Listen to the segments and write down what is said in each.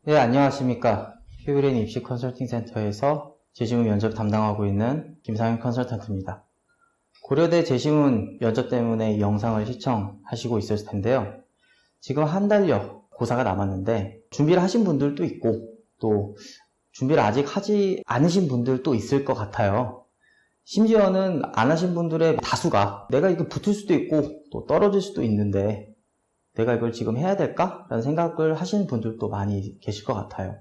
네, 안녕하십니까. 휴브레인 입시 컨설팅 센터에서 재시문 면접 담당하고 있는 김상현 컨설턴트입니다. 고려대 재시문 면접 때문에 이 영상을 시청하시고 있을 텐데요. 지금 한 달여 고사가 남았는데 준비를 하신 분들도 있고 또 준비를 아직 하지 않으신 분들도 있을 것 같아요. 심지어는 안 하신 분들의 다수가 내가 이거 붙을 수도 있고 또 떨어질 수도 있는데 내가 이걸 지금 해야 될까? 라는 생각을 하시는 분들도 많이 계실 것 같아요.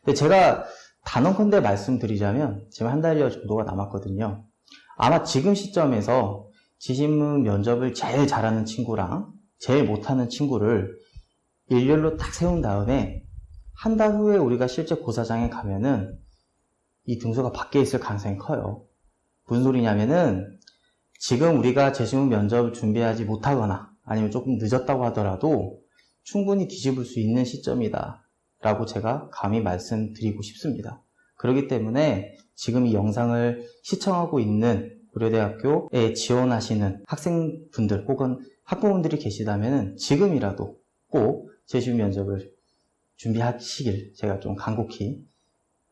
근데 제가 단언컨대 말씀드리자면 지금 한 달여 정도가 남았거든요. 아마 지금 시점에서 지신문 면접을 제일 잘하는 친구랑 제일 못하는 친구를 일렬로 딱 세운 다음에 한 달 후에 우리가 실제 고사장에 가면은 이 등수가 밖에 있을 가능성이 커요. 무슨 소리냐면은 지금 우리가 재시문 면접을 준비하지 못하거나 아니면 조금 늦었다고 하더라도 충분히 뒤집을 수 있는 시점이다 라고 제가 감히 말씀드리고 싶습니다. 그렇기 때문에 지금 이 영상을 시청하고 있는 고려대학교에 지원하시는 학생분들 혹은 학부모님들이 계시다면 지금이라도 꼭 재시문 면접을 준비하시길 제가 좀 간곡히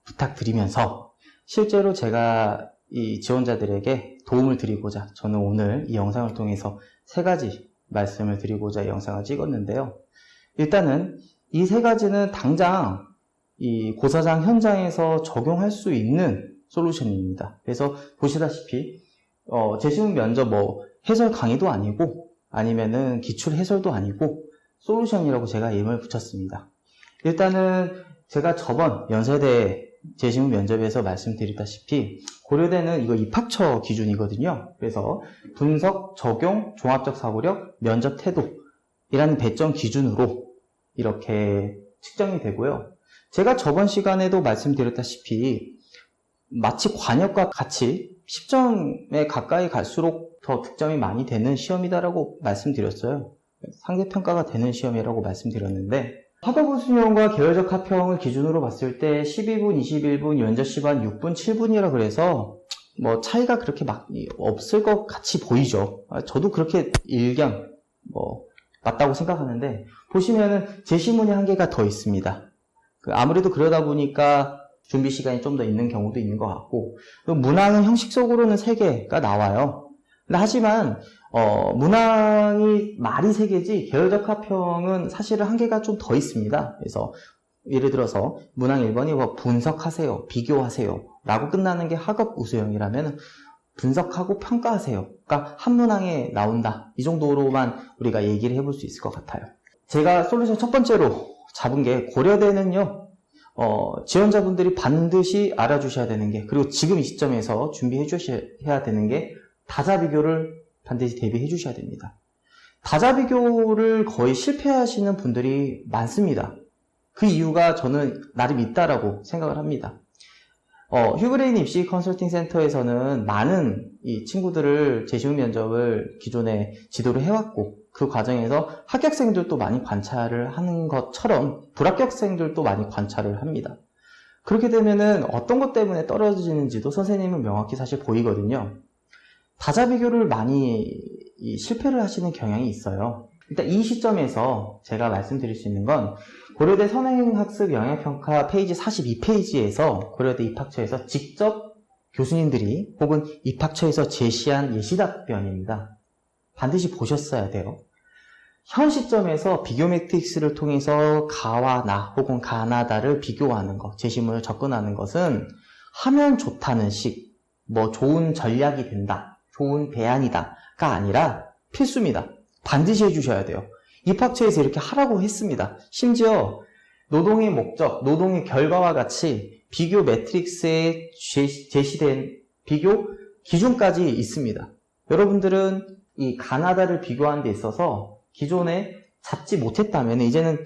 부탁드리면서 실제로 제가 이 지원자들에게 도움을 드리고자 저는 오늘 이 영상을 통해서 3가지 말씀을 드리고자 이 영상을 찍었는데요. 일단은 이 3가지는 당장 이 고사장 현장에서 적용할 수 있는 솔루션입니다. 그래서 보시다시피 재시문 면접 해설 강의도 아니고 아니면은 기출 해설도 아니고 솔루션이라고 제가 이름을 붙였습니다. 일단은 제가 저번 연세대 재시문 면접에서 말씀드렸다시피 고려대는 이거 입학처 기준이거든요. 그래서 분석, 적용, 종합적 사고력, 면접 태도이라는 배점 기준으로 이렇게 측정이 되고요. 제가 저번 시간에도 말씀드렸다시피 마치 관역과 같이 10점에 가까이 갈수록 더 득점이 많이 되는 시험이다라고 말씀드렸어요. 상대평가가 되는 시험이라고 말씀드렸는데 학업우수형과 계열적 합평을 기준으로 봤을 때 12분, 21분, 면접 시간 6분, 7분이라 그래서 차이가 그렇게 막 없을 것 같이 보이죠. 저도 그렇게 일견 맞다고 생각하는데 보시면은 재시문이 한계가 더 있습니다. 아무래도 그러다 보니까 준비 시간이 좀 더 있는 경우도 있는 것 같고 문항은 형식적으로는 3개가 나와요. 하지만 문항이 말이 3개지 계열적 합평은 사실은 한계가 좀 더 있습니다. 그래서 예를 들어서 문항 1번이 분석하세요, 비교하세요 라고 끝나는 게 학업 우수형이라면 분석하고 평가하세요가 한 문항에 나온다. 이 정도로만 우리가 얘기를 해볼 수 있을 것 같아요. 제가 솔루션 첫 번째로 잡은 게 고려대는요. 지원자분들이 반드시 알아주셔야 되는 게 그리고 지금 이 시점에서 준비해 주셔야 되는 게 다자 비교를 반드시 대비해 주셔야 됩니다. 다자 비교를 거의 실패하시는 분들이 많습니다. 그 이유가 저는 나름 있다라고 생각을 합니다. 휴브레인 입시 컨설팅 센터에서는 많은 이 친구들을 재시문 면접을 기존에 지도를 해왔고 그 과정에서 합격생들도 많이 관찰을 하는 것처럼 불합격생들도 많이 관찰을 합니다. 그렇게 되면은 어떤 것 때문에 떨어지는지도 선생님은 명확히 사실 보이거든요. 다자 비교를 많이 실패를 하시는 경향이 있어요. 일단 이 시점에서 제가 말씀드릴 수 있는 건 고려대 선행학습 영역평가 페이지 42페이지에서 고려대 입학처에서 직접 교수님들이 혹은 입학처에서 제시한 예시답변입니다. 반드시 보셨어야 돼요. 현 시점에서 비교 매트릭스를 통해서 가와 나 혹은 가나다를 비교하는 것, 재시문을 접근하는 것은 하면 좋다는 식, 좋은 전략이 된다, 좋은 대안이다가 아니라 필수입니다. 반드시 해주셔야 돼요. 입학처에서 이렇게 하라고 했습니다. 심지어 노동의 목적, 노동의 결과와 같이 비교 매트릭스에 제시된 비교 기준까지 있습니다. 여러분들은 이 가나다를 비교하는 데 있어서 기존에 잡지 못했다면 이제는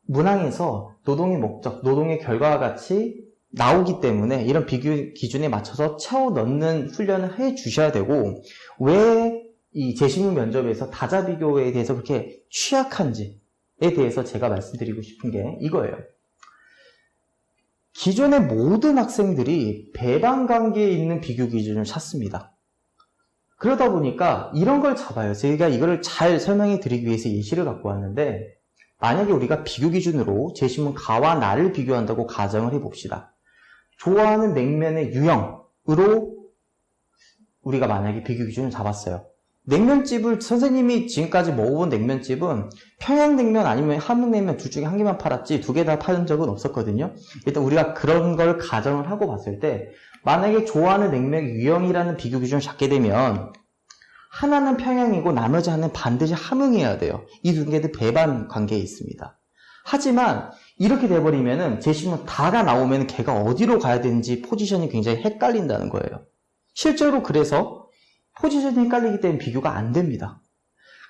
문항에서 노동의 목적, 노동의 결과와 같이 나오기 때문에 이런 비교 기준에 맞춰서 채워 넣는 훈련을 해 주셔야 되고 왜 이 재시문 면접에서 다자 비교에 대해서 그렇게 취약한지에 대해서 제가 말씀드리고 싶은 게 이거예요. 기존의 모든 학생들이 배반 관계에 있는 비교 기준을 찾습니다. 그러다 보니까 이런 걸 잡아요. 제가 이거를 잘 설명해 드리기 위해서 예시를 갖고 왔는데 만약에 우리가 비교 기준으로 제시문 가와 나를 비교한다고 가정을 해봅시다. 좋아하는 냉면의 유형으로 우리가 만약에 비교 기준을 잡았어요. 냉면집을 선생님이 지금까지 먹어본 냉면집은 평양냉면 아니면 함흥냉면 둘 중에 한 개만 팔았지 두 개 다 파는 적은 없었거든요. 일단 우리가 그런 걸 가정을 하고 봤을 때 만약에 좋아하는 냉면 유형이라는 비교 기준을 잡게 되면 하나는 평양이고 나머지 하나는 반드시 함흥이어야 돼요. 이 두 개는 배반 관계에 있습니다. 하지만 이렇게 돼버리면은 제시문 다가 나오면 걔가 어디로 가야 되는지 포지션이 굉장히 헷갈린다는 거예요. 실제로 그래서 포지션이 헷갈리기 때문에 비교가 안 됩니다.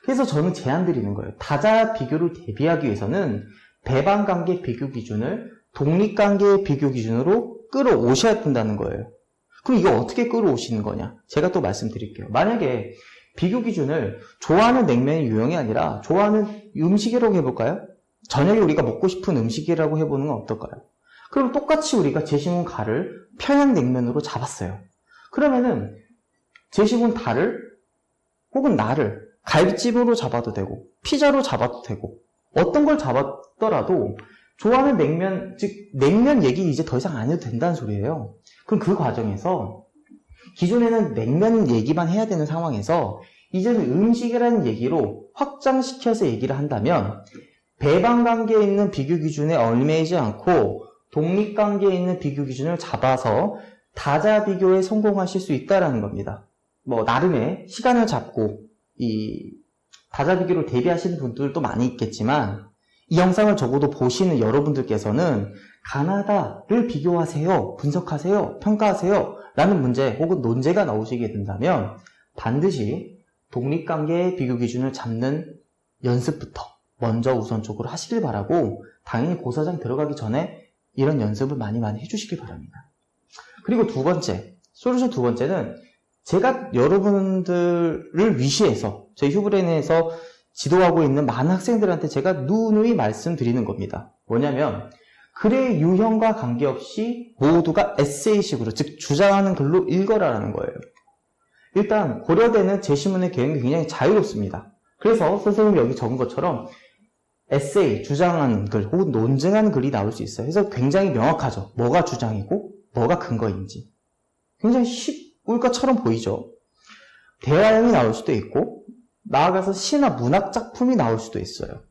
그래서 저는 제안 드리는 거예요. 다자 비교를 대비하기 위해서는 배반관계 비교 기준을 독립관계의 비교 기준으로 끌어오셔야 된다는 거예요. 그럼 이거 어떻게 끌어오시는 거냐? 제가 또 말씀드릴게요. 만약에 비교 기준을 좋아하는 냉면의 유형이 아니라 좋아하는 음식이라고 해볼까요? 저녁에 우리가 먹고 싶은 음식이라고 해보는 건 어떨까요? 그럼 똑같이 우리가 제시문 가를 평양냉면으로 잡았어요. 그러면은 제시문 다를 혹은 나를 갈비찜으로 잡아도 되고 피자로 잡아도 되고 어떤 걸 잡았더라도 좋아하는 냉면, 즉 냉면 얘기 이제 더 이상 안 해도 된다는 소리예요. 그럼 그 과정에서 기존에는 냉면 얘기만 해야 되는 상황에서 이제는 음식이라는 얘기로 확장시켜서 얘기를 한다면 배반관계에 있는 비교 기준에 얽매이지 않고 독립관계에 있는 비교 기준을 잡아서 다자 비교에 성공하실 수 있다는 겁니다. 뭐 나름의 시간을 잡고 이 다자 비교를 대비하시는 분들도 많이 있겠지만 이 영상을 적어도 보시는 여러분들께서는 가나다를 비교하세요, 분석하세요, 평가하세요 라는 문제 혹은 논제가 나오시게 된다면 반드시 독립관계의 비교 기준을 잡는 연습부터 먼저 우선적으로 하시길 바라고 당연히 고사장 들어가기 전에 이런 연습을 많이 해주시길 바랍니다. 그리고 두 번째, 솔루션 두 번째는 제가 여러분들을 위시해서 저희 휴브레인에서 지도하고 있는 많은 학생들한테 제가 누누이 말씀드리는 겁니다. 뭐냐면 글의 유형과 관계없이 모두가 에세이식으로, 즉 주장하는 글로 읽어라라는 거예요. 일단 고려대는 제시문의 개혁이 굉장히 자유롭습니다. 그래서 선생님이 여기 적은 것처럼 에세이, 주장하는 글 혹은 논증하는 글이 나올 수 있어요. 그래서 굉장히 명확하죠. 뭐가 주장이고 뭐가 근거인지. 굉장히 쉬울 것처럼 보이죠. 대화형이 나올 수도 있고 나아가서 시나 문학 작품이 나올 수도 있어요.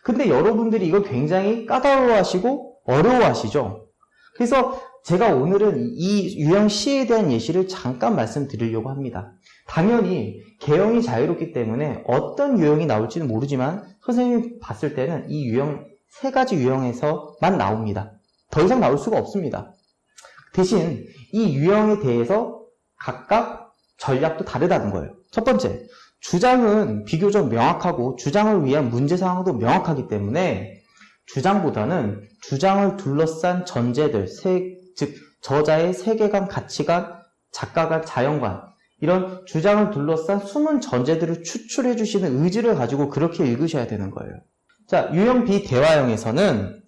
근데 여러분들이 이걸 굉장히 까다로워하시고 어려워하시죠. 그래서 제가 오늘은 이 유형 시에 대한 예시를 잠깐 말씀드리려고 합니다. 당연히 개형이 자유롭기 때문에 어떤 유형이 나올지는 모르지만 선생님이 봤을 때는 이 유형 세 가지 유형에서만 나옵니다. 더 이상 나올 수가 없습니다. 대신 이 유형에 대해서 각각 전략도 다르다는 거예요. 첫 번째, 주장은 비교적 명확하고 주장을 위한 문제 상황도 명확하기 때문에 주장보다는 주장을 둘러싼 전제들, 즉 저자의 세계관, 가치관, 작가가 자연관, 이런 주장을 둘러싼 숨은 전제들을 추출해 주시는 의지를 가지고 그렇게 읽으셔야 되는 거예요. 자, 유형 B 대화형에서는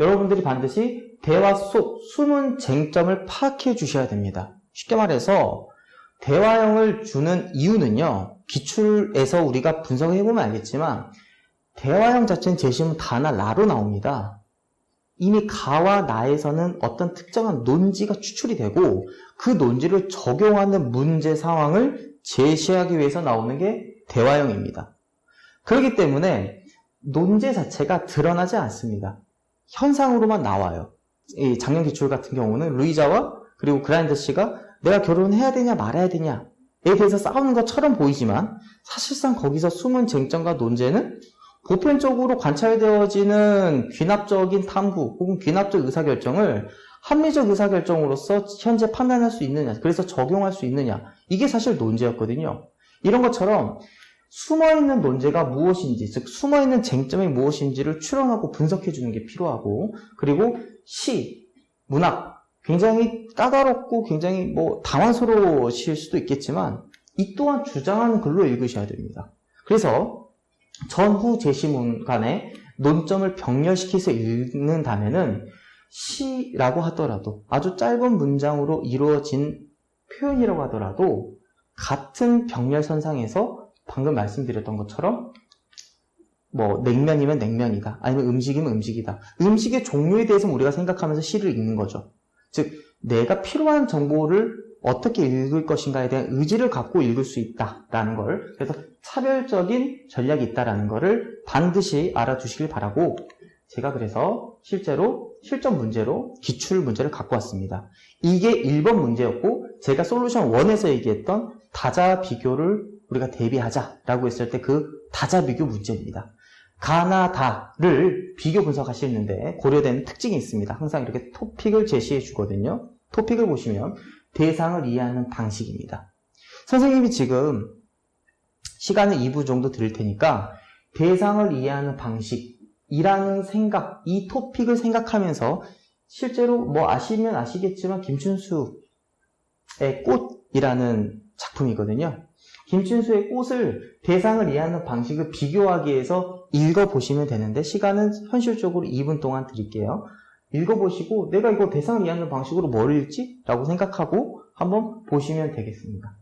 여러분들이 반드시 대화 속 숨은 쟁점을 파악해 주셔야 됩니다. 쉽게 말해서 대화형을 주는 이유는요, 기출에서 우리가 분석해보면 알겠지만 대화형 자체는 제시문 다나 라로 나옵니다. 이미 가와 나에서는 어떤 특정한 논지가 추출이 되고 그 논지를 적용하는 문제 상황을 제시하기 위해서 나오는 게 대화형입니다. 그렇기 때문에 논제 자체가 드러나지 않습니다. 현상으로만 나와요. 이 작년 기출 같은 경우는 루이자와 그리고 그라인더 씨가 내가 결혼해야 되냐 말아야 되냐에 대해서 싸우는 것처럼 보이지만 사실상 거기서 숨은 쟁점과 논제는 보편적으로 관찰되어지는 귀납적인 탐구 혹은 귀납적 의사결정을 합리적 의사결정으로서 현재 판단할 수 있느냐, 그래서 적용할 수 있느냐, 이게 사실 논제였거든요. 이런 것처럼 숨어있는 논제가 무엇인지, 즉 숨어있는 쟁점이 무엇인지를 추론하고 분석해주는 게 필요하고, 그리고 시, 문학, 굉장히 까다롭고 굉장히 당황스러우실 수도 있겠지만 이 또한 주장하는 글로 읽으셔야 됩니다. 그래서 전후 제시문 간의 논점을 병렬시켜서 읽는다면은 시라고 하더라도 아주 짧은 문장으로 이루어진 표현이라고 하더라도 같은 병렬선상에서 방금 말씀드렸던 것처럼 뭐 냉면이면 냉면이다. 아니면 음식이면 음식이다. 음식의 종류에 대해서 우리가 생각하면서 시를 읽는 거죠. 즉 내가 필요한 정보를 어떻게 읽을 것인가에 대한 의지를 갖고 읽을 수 있다라는 걸, 그래서 차별적인 전략이 있다라는 거를 반드시 알아두시길 바라고, 제가 그래서 실제로 실전 문제로 기출 문제를 갖고 왔습니다. 이게 1번 문제였고, 제가 솔루션 1에서 얘기했던 다자 비교를 우리가 대비하자라고 했을 때 그 다자 비교 문제입니다. 가나 다를 비교 분석하시는데 고려되는 특징이 있습니다. 항상 이렇게 토픽을 제시해 주거든요. 토픽을 보시면 대상을 이해하는 방식입니다. 선생님이 지금 시간을 2부 정도 드릴 테니까 대상을 이해하는 방식이라는 생각, 이 토픽을 생각하면서 실제로 뭐 아시면 아시겠지만 김춘수의 꽃이라는 작품이거든요. 김춘수의 꽃을 대상을 이해하는 방식을 비교하기 위해서 읽어보시면 되는데, 시간은 현실적으로 2분 동안 드릴게요. 읽어보시고 내가 이거 대상을 이해하는 방식으로 뭘 읽지? 라고 생각하고 한번 보시면 되겠습니다.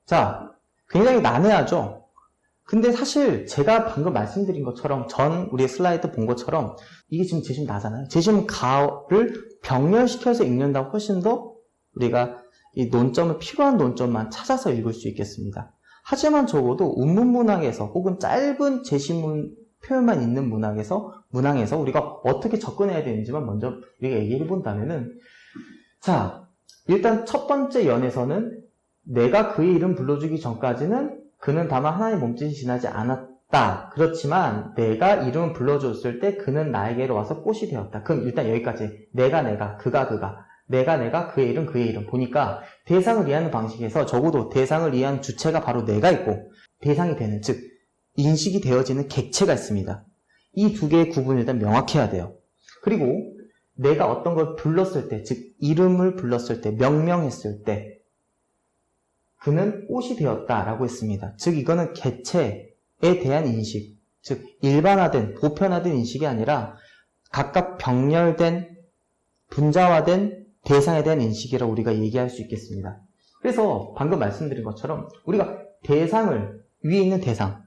자, 굉장히 난해하죠? 근데 사실 제가 방금 말씀드린 것처럼, 우리 슬라이드 본 것처럼 이게 지금 제시문 나잖아요. 제시문 가를 병렬시켜서 읽는다고 훨씬 더 우리가 이 논점을, 필요한 논점만 찾아서 읽을 수 있겠습니다. 하지만 적어도 운문문항에서 혹은 짧은 제시문 표현만 있는 문항에서 우리가 어떻게 접근해야 되는지만 먼저 우리가 얘기해 본다면은, 자, 일단 첫 번째 연에서는 내가 그의 이름 불러주기 전까지는 그는 다만 하나의 몸짓이 지나지 않았다. 그렇지만 내가 이름을 불러줬을 때 그는 나에게로 와서 꽃이 되었다. 그럼 일단 여기까지 내가, 그가, 내가, 그의 이름 보니까 대상을 이해하는 방식에서 적어도 대상을 이해하는 주체가 바로 내가 있고, 대상이 되는, 즉 인식이 되어지는 객체가 있습니다. 이 두 개의 구분을 일단 명확해야 돼요. 그리고 내가 어떤 걸 불렀을 때, 즉 이름을 불렀을 때, 명명했을 때 그는 꽃이 되었다라고 했습니다. 즉 이거는 객체에 대한 인식, 즉 일반화된, 보편화된 인식이 아니라 각각 병렬된, 분자화된 대상에 대한 인식이라고 우리가 얘기할 수 있겠습니다. 그래서 방금 말씀드린 것처럼 우리가 대상을, 위에 있는 대상을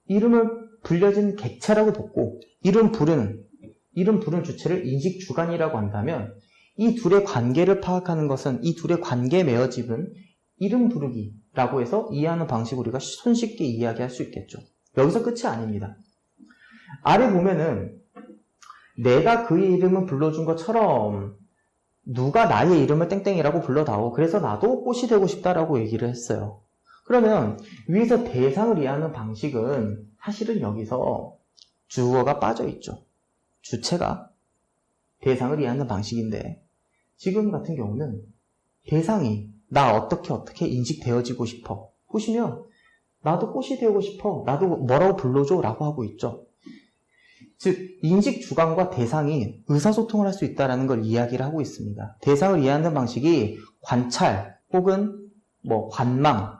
이름을 불려진 객체라고 뒀고, 이름 부른 주체를 인식 주관이라고 한다면, 이 둘의 관계를 파악하는 것은, 이 둘의 관계에 맺어집은 이름 부르기라고 해서 이해하는 방식으로 우리가 손쉽게 이야기할 수 있겠죠. 여기서 끝이 아닙니다. 아래 보면은 내가 그의 이름을 불러준 것처럼 누가 나의 이름을 땡땡이라고 불러다오. 그래서 나도 꽃이 되고 싶다라고 얘기를 했어요. 그러면 위에서 대상을 이해하는 방식은 사실은 여기서 주어가 빠져 있죠. 주체가 대상을 이해하는 방식인데, 지금 같은 경우는 대상이 나 어떻게 인식되어지고 싶어. 보시면 나도 꽃이 되고 싶어. 나도 뭐라고 불러줘 라고 하고 있죠. 즉 인식 주관과 대상이 의사소통을 할 수 있다는 걸 이야기를 하고 있습니다. 대상을 이해하는 방식이 관찰 혹은 관망,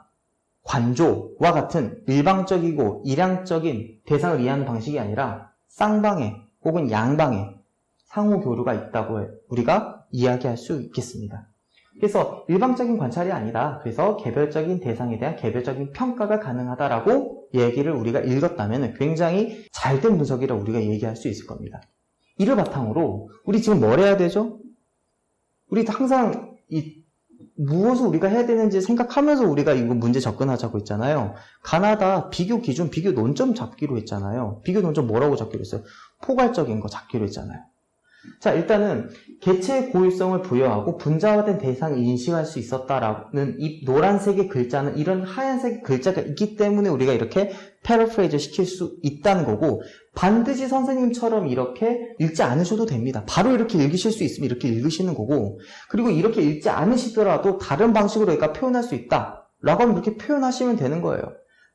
관조와 같은 일방적이고 일향적인 대상을 이해하는 방식이 아니라 쌍방의 혹은 양방의 상호 교류가 있다고 우리가 이야기할 수 있겠습니다. 그래서 일방적인 관찰이 아니라, 그래서 개별적인 대상에 대한 개별적인 평가가 가능하다라고 얘기를 우리가 읽었다면 굉장히 잘된 분석이라고 우리가 얘기할 수 있을 겁니다. 이를 바탕으로 우리 지금 뭘 해야 되죠? 우리 항상 무엇을 우리가 해야 되는지 생각하면서 우리가 이거 문제 접근하자고 했잖아요. 가나다 비교 기준, 비교 논점 잡기로 했잖아요. 비교 논점 뭐라고 잡기로 했어요? 포괄적인 거 잡기로 했잖아요. 자, 일단은 개체의 고유성을 부여하고 분자화된 대상을 인식할 수 있었다라는 이 노란색의 글자는 이런 하얀색 글자가 있기 때문에 우리가 이렇게 패러프레이즈 시킬 수 있다는 거고, 반드시 선생님처럼 이렇게 읽지 않으셔도 됩니다. 바로 이렇게 읽으실 수 있으면 이렇게 읽으시는 거고, 그리고 이렇게 읽지 않으시더라도 다른 방식으로 얘가 표현할 수 있다 라고 하면 이렇게 표현하시면 되는 거예요.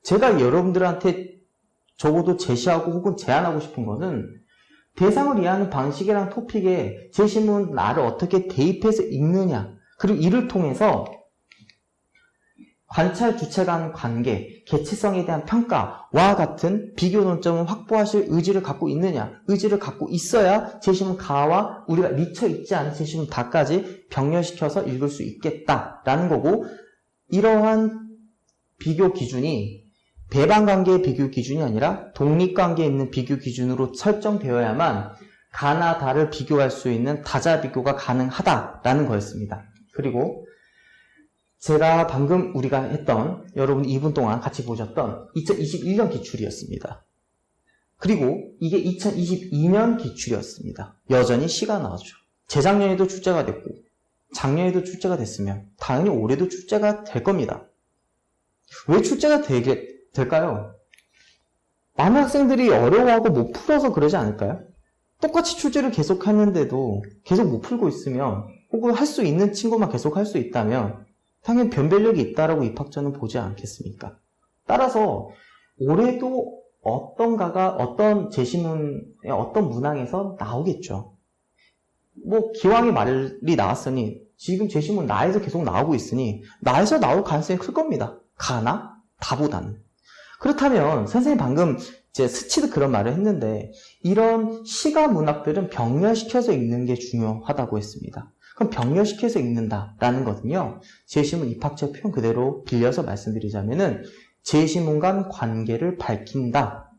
제가 여러분들한테 적어도 제시하고 혹은 제안하고 싶은 거는, 대상을 이해하는 방식이란 토픽에 제시문 나를 어떻게 대입해서 읽느냐, 그리고 이를 통해서 관찰 주체 간 관계, 개체성에 대한 평가와 같은 비교 논점을 확보하실 의지를 갖고 있느냐, 의지를 갖고 있어야 제시문 가와 우리가 미처 읽지 않은 제시문 다까지 병렬시켜서 읽을 수 있겠다라는 거고, 이러한 비교 기준이 배반관계의 비교 기준이 아니라 독립관계에 있는 비교 기준으로 설정되어야만 가나 다를 비교할 수 있는 다자 비교가 가능하다라는 거였습니다. 그리고 제가 방금 우리가 했던 여러분 2분 동안 같이 보셨던 2021년 기출이었습니다. 그리고 이게 2022년 기출이었습니다. 여전히 시가 나왔죠. 재작년에도 출제가 됐고 작년에도 출제가 됐으면 당연히 올해도 출제가 될 겁니다. 왜 출제가 될까요? 많은 학생들이 어려워하고 못 풀어서 그러지 않을까요? 똑같이 출제를 계속 하는데도 계속 못 풀고 있으면 혹은 할 수 있는 친구만 계속 할 수 있다면 당연히 변별력이 있다라고 입학처는 보지 않겠습니까? 따라서 올해도 어떤 제시문의 어떤 문항에서 나오겠죠. 뭐 기왕에 말이 나왔으니 지금 제시문 나에서 계속 나오고 있으니 나에서 나올 가능성이 클 겁니다. 가나? 다보다는. 그렇다면 선생님 방금 이제 스치듯 그런 말을 했는데 이런 시가 문학들은 병렬시켜서 읽는 게 중요하다고 했습니다. 그럼 병렬시켜서 읽는다라는 거는요. 제시문 입학처 표현 그대로 빌려서 말씀드리자면은 제시문 간 관계를 밝힌다.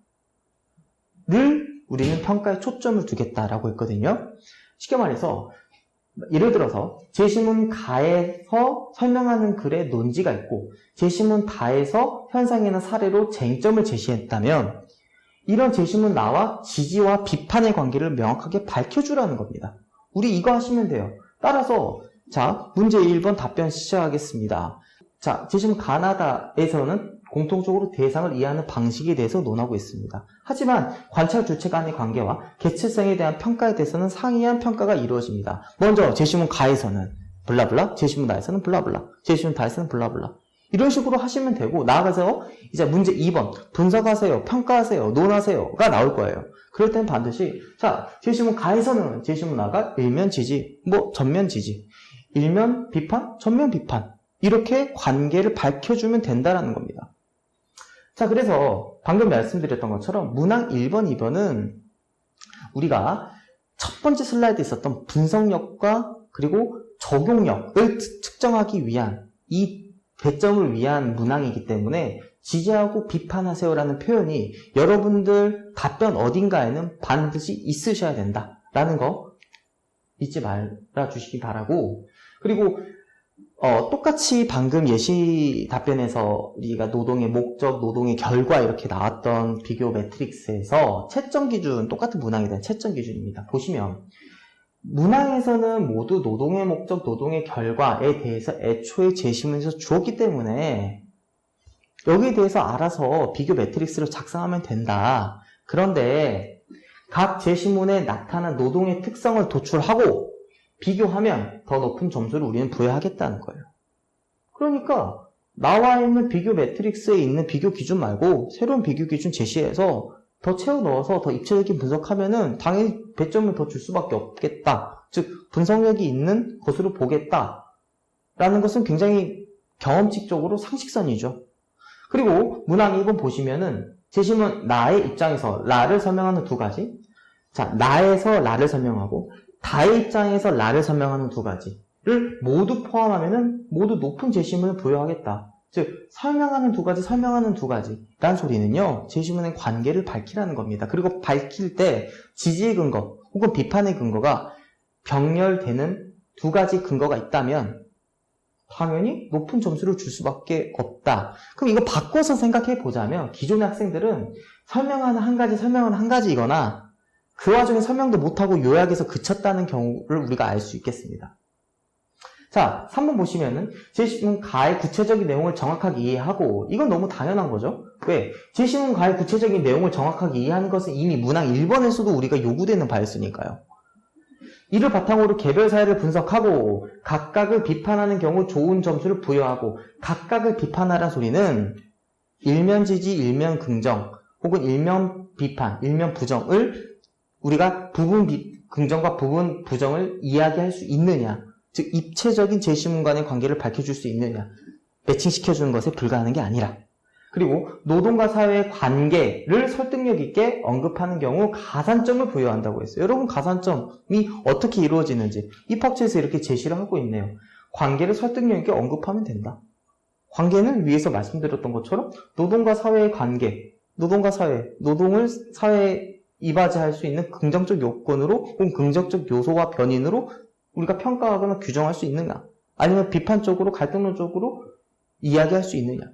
를 우리는 평가에 초점을 두겠다라고 했거든요. 쉽게 말해서 예를 들어서 제시문 가에서 설명하는 글에 논지가 있고 제시문 다에서 현상이나 사례로 쟁점을 제시했다면 이런 제시문 나와 지지와 비판의 관계를 명확하게 밝혀주라는 겁니다. 우리 이거 하시면 돼요. 따라서 자 문제 1번 답변 시작하겠습니다. 자 제시문 가나다에서는 공통적으로 대상을 이해하는 방식에 대해서 논하고 있습니다. 하지만 관찰 주체 간의 관계와 개체성에 대한 평가에 대해서는 상이한 평가가 이루어집니다. 먼저 제시문 가에서는 블라블라, 제시문 나에서는 블라블라, 제시문 다에서는 블라블라 이런 식으로 하시면 되고 나아가서 이제 문제 2번 분석하세요, 평가하세요, 논하세요가 나올 거예요. 그럴 때는 반드시 자 제시문 가에서는 제시문 나가 일면 지지, 뭐 전면 지지, 일면 비판, 전면 비판 이렇게 관계를 밝혀주면 된다라는 겁니다. 자, 그래서 방금 말씀드렸던 것처럼 문항 1번, 2번은 우리가 첫 번째 슬라이드에 있었던 분석력과 그리고 적용력을 측정하기 위한 이 배점을 위한 문항이기 때문에 지지하고 비판하세요라는 표현이 여러분들 답변 어딘가에는 반드시 있으셔야 된다라는 거 잊지 말아 주시기 바라고 그리고 똑같이 방금 예시 답변에서 우리가 노동의 목적, 노동의 결과 이렇게 나왔던 비교 매트릭스에서 채점 기준, 똑같은 문항에 대한 채점 기준입니다. 보시면 문항에서는 모두 노동의 목적, 노동의 결과에 대해서 애초에 제시문에서 주었기 때문에 여기에 대해서 알아서 비교 매트릭스를 작성하면 된다. 그런데 각 제시문에 나타난 노동의 특성을 도출하고 비교하면 더 높은 점수를 우리는 부여하겠다는 거예요. 그러니까 나와 있는 비교 매트릭스에 있는 비교 기준 말고 새로운 비교 기준 제시해서 더 채워 넣어서 더 입체적인 분석하면은 당연히 배점을 더 줄 수밖에 없겠다. 즉 분석력이 있는 것으로 보겠다라는 것은 굉장히 경험칙적으로 상식선이죠. 그리고 문항 2번 보시면은 제시문 나의 입장에서 라를 설명하는 두 가지, 자 나에서 라를 설명하고 다의 입장에서 라를 설명하는 두 가지를 모두 포함하면은 모두 높은 제시문을 부여하겠다. 즉 설명하는 두 가지, 설명하는 두 가지라는 소리는요. 제시문의 관계를 밝히라는 겁니다. 그리고 밝힐 때 지지의 근거 혹은 비판의 근거가 병렬되는 두 가지 근거가 있다면 당연히 높은 점수를 줄 수밖에 없다. 그럼 이거 바꿔서 생각해 보자면 기존의 학생들은 설명하는 한 가지, 설명하는 한 가지이거나 그 와중에 설명도 못하고 요약에서 그쳤다는 경우를 우리가 알 수 있겠습니다. 자, 3번 보시면은 제시문 가의 구체적인 내용을 정확하게 이해하고 이건 너무 당연한 거죠. 왜? 제시문 가의 구체적인 내용을 정확하게 이해하는 것은 이미 문항 1번에서도 우리가 요구되는 바였으니까요. 이를 바탕으로 개별 사례를 분석하고 각각을 비판하는 경우 좋은 점수를 부여하고 각각을 비판하라는 소리는 일면 지지, 일면 긍정 혹은 일면 비판, 일면 부정을 우리가 부분 긍정과 부분 부정을 이야기할 수 있느냐, 즉 입체적인 제시문 간의 관계를 밝혀줄 수 있느냐, 매칭시켜주는 것에 불과하는 게 아니라, 그리고 노동과 사회의 관계를 설득력 있게 언급하는 경우 가산점을 부여한다고 했어요. 여러분 가산점이 어떻게 이루어지는지 입학처에서 이렇게 제시를 하고 있네요. 관계를 설득력 있게 언급하면 된다. 관계는 위에서 말씀드렸던 것처럼 노동과 사회의 관계, 노동과 사회, 노동을 사회에 이바지할 수 있는 긍정적 요건으로 혹은 긍정적 요소와 변인으로 우리가 평가하거나 규정할 수 있느냐, 아니면 비판적으로 갈등론적으로 이야기할 수 있느냐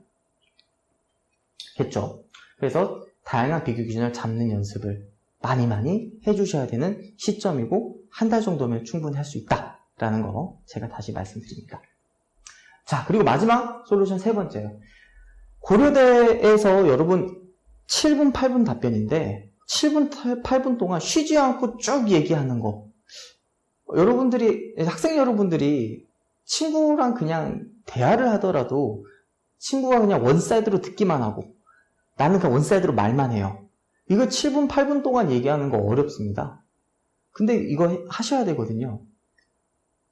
겠죠. 그래서 다양한 비교 기준을 잡는 연습을 많이 해주셔야 되는 시점이고 한 달 정도면 충분히 할 수 있다라는 거 제가 다시 말씀드립니다. 자, 그리고 마지막 솔루션 세 번째요. 고려대에서 여러분 7분, 8분 답변인데 7분, 8분 동안 쉬지 않고 쭉 얘기하는 거. 여러분들이, 학생 여러분들이 친구랑 그냥 대화를 하더라도 친구가 그냥 원사이드로 듣기만 하고 나는 그냥 원사이드로 말만 해요. 이거 7분, 8분 동안 얘기하는 거 어렵습니다. 근데 이거 하셔야 되거든요.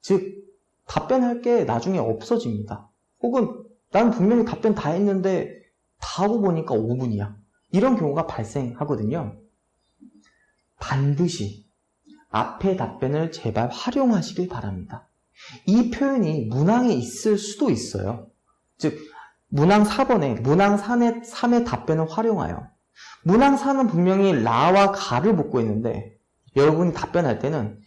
즉, 답변할 게 나중에 없어집니다. 혹은 나는 분명히 답변 다 했는데 다 하고 보니까 5분이야. 이런 경우가 발생하거든요. 반드시 앞의 답변을 제발 활용하시길 바랍니다. 이 표현이 문항에 있을 수도 있어요. 즉, 문항 4번에 문항 3의 답변을 활용하여. 문항 4는 분명히 라와 가를 묻고 있는데 여러분이 답변할 때는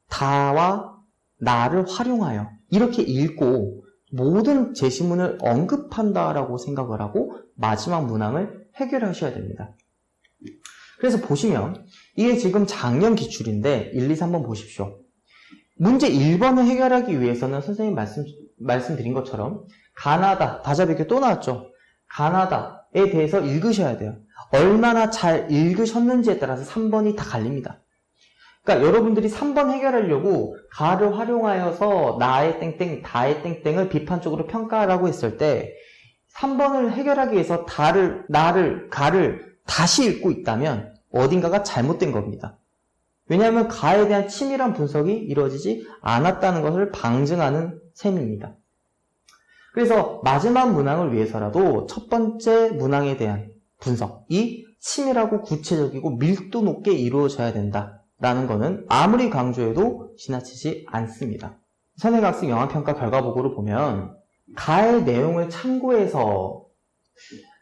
다와 나를 활용하여 이렇게 읽고 모든 제시문을 언급한다라고 생각을 하고 마지막 문항을 해결하셔야 됩니다. 그래서 보시면 이게 지금 작년 기출인데 1, 2, 3번 보십시오. 문제 1번을 해결하기 위해서는 선생님 말씀드린 것처럼 가나다, 다자비교 또 나왔죠. 가나다에 대해서 읽으셔야 돼요. 얼마나 잘 읽으셨는지에 따라서 3번이 다 갈립니다. 그러니까 여러분들이 3번 해결하려고 가를 활용하여서 나의 땡땡, 다의 땡땡을 비판적으로 평가하라고 했을 때 3번을 해결하기 위해서 다를, 나를, 가를 다시 읽고 있다면 어딘가가 잘못된 겁니다. 왜냐하면 가에 대한 치밀한 분석이 이루어지지 않았다는 것을 방증하는 셈입니다. 그래서 마지막 문항을 위해서라도 첫 번째 문항에 대한 분석이 치밀하고 구체적이고 밀도 높게 이루어져야 된다라는 것은 아무리 강조해도 지나치지 않습니다. 선행학습 영화평가 결과보고를 보면 가의 내용을 참고해서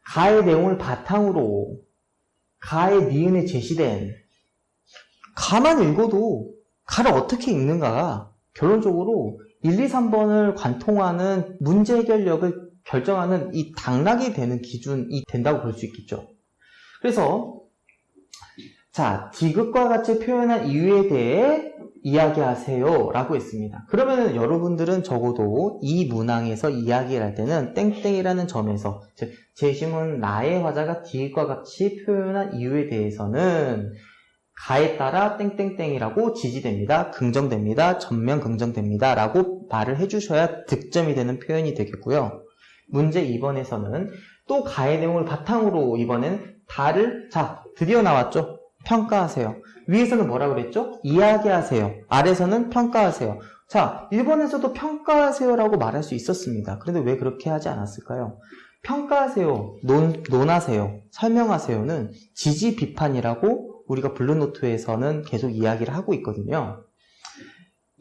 가의 내용을 바탕으로 가의 니은에 제시된 가만 읽어도 가를 어떻게 읽는가가 결론적으로 1, 2, 3번을 관통하는 문제 해결력을 결정하는 이 당락이 되는 기준이 된다고 볼 수 있겠죠. 그래서 자, 디귿과 같이 표현한 이유에 대해 이야기하세요 라고 했습니다. 그러면 여러분들은 적어도 이 문항에서 이야기를 할 때는 땡땡이라는 점에서 즉 제시문 나의 화자가 디귿과 같이 표현한 이유에 대해서는 가에 따라 땡땡땡이라고 지지됩니다. 긍정됩니다. 전면 긍정됩니다. 라고 말을 해주셔야 득점이 되는 표현이 되겠고요. 문제 2번에서는 또 가의 내용을 바탕으로 이번엔 다를 자 드디어 나왔죠. 평가하세요. 위에서는 뭐라고 그랬죠? 이야기하세요. 아래서는 평가하세요. 자 1번에서도 평가하세요라고 말할 수 있었습니다. 그런데 왜 그렇게 하지 않았을까요? 평가하세요, 논하세요, 설명하세요는 지지 비판이라고 우리가 블루노트에서는 계속 이야기를 하고 있거든요.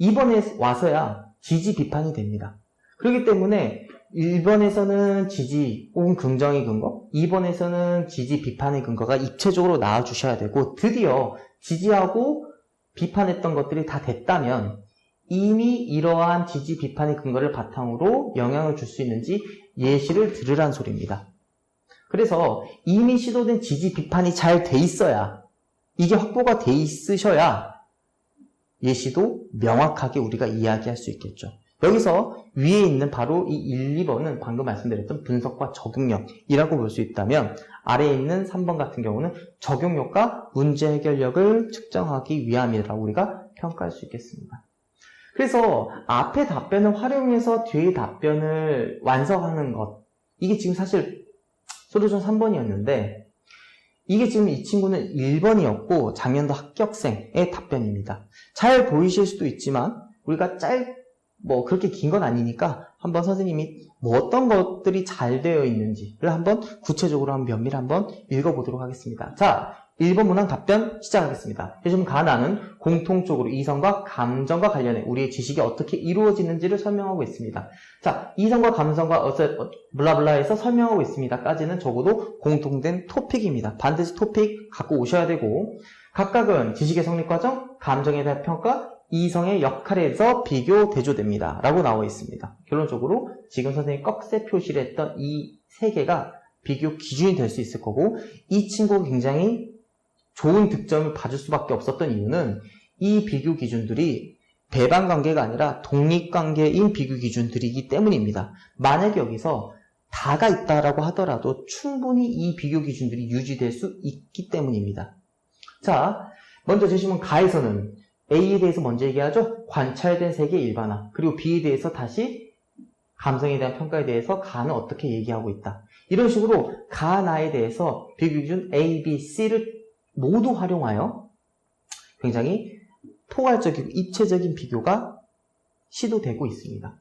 2번에 와서야 지지 비판이 됩니다. 그렇기 때문에 1번에서는 지지 혹은 긍정의 근거, 2번에서는 지지 비판의 근거가 입체적으로 나와주셔야 되고 드디어 지지하고 비판했던 것들이 다 됐다면 이미 이러한 지지 비판의 근거를 바탕으로 영향을 줄 수 있는지 예시를 들으란 소리입니다. 그래서 이미 시도된 지지 비판이 잘 돼 있어야 이게 확보가 돼 있으셔야 예시도 명확하게 우리가 이야기할 수 있겠죠. 여기서 위에 있는 바로 이 1, 2번은 방금 말씀드렸던 분석과 적용력이라고 볼 수 있다면 아래에 있는 3번 같은 경우는 적용력과 문제 해결력을 측정하기 위함이라고 우리가 평가할 수 있겠습니다. 그래서 앞에 답변을 활용해서 뒤의 답변을 완성하는 것, 이게 지금 사실 솔루션 3번이었는데 이게 지금 이 친구는 1번이었고 작년도 합격생의 답변입니다. 잘 보이실 수도 있지만 우리가 그렇게 긴 건 아니니까 한번 선생님이 어떤 것들이 잘 되어 있는지를 한번 구체적으로 한 면밀히 한번 읽어보도록 하겠습니다. 자, 1번 문항 답변 시작하겠습니다. 요즘 가나는 공통적으로 이성과 감정과 관련해 우리의 지식이 어떻게 이루어지는지를 설명하고 있습니다. 자, 이성과 감성과 블라블라에서 설명하고 있습니다까지는 적어도 공통된 토픽입니다. 반드시 토픽 갖고 오셔야 되고, 각각은 지식의 성립과정, 감정에 대한 평가, 이성의 역할에 대해서 비교, 대조됩니다. 라고 나와 있습니다. 결론적으로 지금 선생님이 꺽쇠 표시를 했던 이 세 개가 비교 기준이 될 수 있을 거고, 이 친구가 굉장히 좋은 득점을 받을 수밖에 없었던 이유는 이 비교 기준들이 배반관계가 아니라 독립관계인 비교 기준들이기 때문입니다. 만약에 여기서 다가 있다라고 하더라도 충분히 이 비교 기준들이 유지될 수 있기 때문입니다. 자, 먼저 제시문 가에서는 A에 대해서 먼저 얘기하죠. 관찰된 세계 일반화. 그리고 B에 대해서 다시 감성에 대한 평가에 대해서 가는 어떻게 얘기하고 있다. 이런 식으로 가, 나에 대해서 비교 기준 A, B, C를 모두 활용하여 굉장히 포괄적이고 입체적인 비교가 시도되고 있습니다.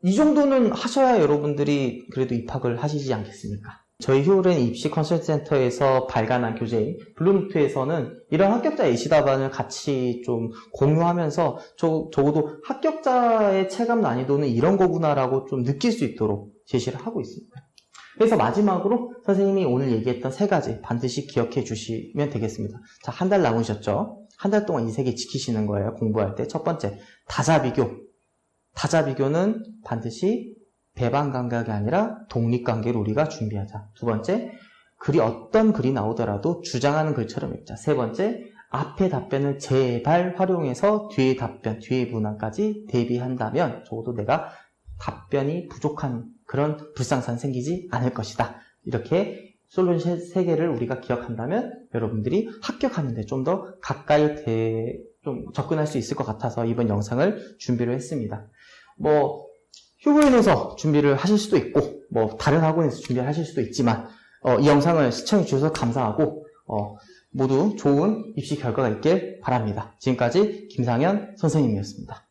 이 정도는 하셔야 여러분들이 그래도 입학을 하시지 않겠습니까? 저희 휴오렌 입시 컨설팅센터에서 발간한 교재인 블루노트에서는 이런 합격자 예시답안을 같이 좀 공유하면서 적어도 합격자의 체감 난이도는 이런 거구나라고 좀 느낄 수 있도록 제시를 하고 있습니다. 그래서 마지막으로 선생님이 오늘 얘기했던 세 가지 반드시 기억해 주시면 되겠습니다. 자, 한 달 남으셨죠? 한 달 동안 이 세 개 지키시는 거예요. 공부할 때. 첫 번째, 다자 비교. 다자 비교는 반드시 배반관계가 아니라 독립관계를 우리가 준비하자. 두 번째, 어떤 글이 나오더라도 주장하는 글처럼 읽자. 세 번째, 앞의 답변을 제발 활용해서 뒤의 답변, 뒤의 문항까지 대비한다면 적어도 내가 답변이 부족한 그런 불상사는 생기지 않을 것이다. 이렇게 솔루션 세 개를 우리가 기억한다면 여러분들이 합격하는데 좀 더 가까이 좀 접근할 수 있을 것 같아서 이번 영상을 준비를 했습니다. 휴고인에서 준비를 하실 수도 있고, 다른 학원에서 준비를 하실 수도 있지만, 이 영상을 시청해 주셔서 감사하고, 모두 좋은 입시 결과가 있길 바랍니다. 지금까지 김상현 선생님이었습니다.